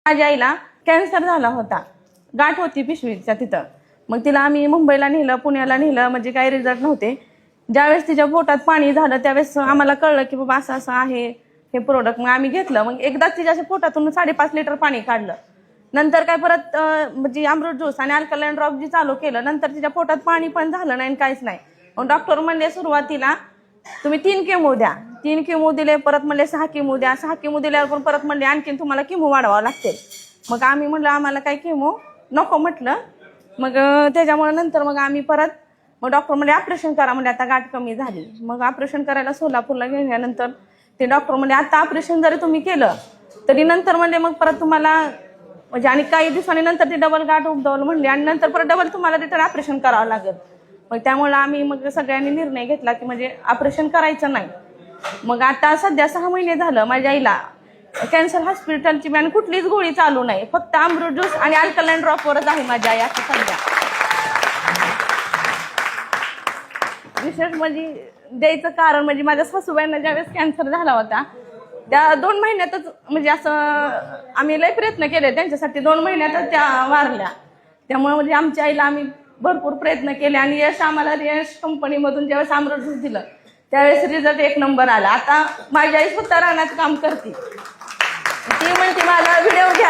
माझ्या आईला कॅन्सर झाला होता, गाठ होती पिशवीच्या तिथं. मग तिला आम्ही मुंबईला नेलं, पुण्याला नेलं, म्हणजे काही रिझल्ट नव्हते. ज्यावेळेस तिच्या पोटात पाणी झालं त्यावेळेस आम्हाला कळलं की बाबा असं असं आहे हे प्रोडक्ट. मग आम्ही घेतलं. मग एकदाच तिच्या पोटातून 5.5 लिटर पाणी काढलं. नंतर काय परत म्हणजे अमृत ज्यूस आणि अल्कलाइन ड्रॉप जी चालू केलं, नंतर तिच्या पोटात पाणी पण झालं नाही, काहीच नाही. मग डॉक्टर म्हणले सुरुवातीला तुम्ही 3 केमो द्या. 3 केमो दिले, परत म्हणले 6 केमो द्या. 6 केमो दिल्यावर पण परत म्हणले आणखीन तुम्हाला केमो वाढवावं लागतील. मग आम्ही म्हणलं आम्हाला काही केमो नको म्हटलं. मग त्याच्यामुळे नंतर मग आम्ही परत मग डॉक्टर म्हणजे ऑपरेशन करा म्हणजे आता गाठ कमी झाली. मग ऑपरेशन करायला सोलापूरला गेल्यानंतर ते डॉक्टर म्हणजे आता ऑपरेशन जरी तुम्ही केलं तरी नंतर म्हणजे मग परत तुम्हाला म्हणजे आणि काही दिवसांनी नंतर ते डबल गाठ उद्भवलं म्हणले आणि नंतर परत डबल तुम्हाला रिटर्न ऑपरेशन करावं लागेल. मग त्यामुळे आम्ही मग सगळ्यांनी निर्णय घेतला की म्हणजे ऑपरेशन करायचं नाही. मग आता सध्या 6 महिने झालं माझ्या आईला कॅन्सर हॉस्पिटलची आणि कुठलीच गोळी चालू नाही, फक्त अमृत ज्यूस आणि अल्कलाइन ड्रॉपवरच आहे माझी आई आता सध्या. विशेष म्हणजे द्यायचं कारण म्हणजे माझ्या सासूबाईंना ज्यावेळेस कॅन्सर झाला होता त्या 2 महिन्यातच म्हणजे असं आम्ही लय प्रयत्न केले त्यांच्यासाठी, 2 महिन्यातच त्या वारल्या. त्यामुळे म्हणजे आमच्या आईला आम्ही भरपूर प्रयत्न केले आणि यश आम्हाला यश कंपनीमधून ज्यावेळेस अमृत ज्यूस दिलं त्यावेळेस रिझल्ट 1 नंबर आला. आता माझी आई स्वतः रानात काम करते, ती म्हणते मला व्हिडिओ घ्या.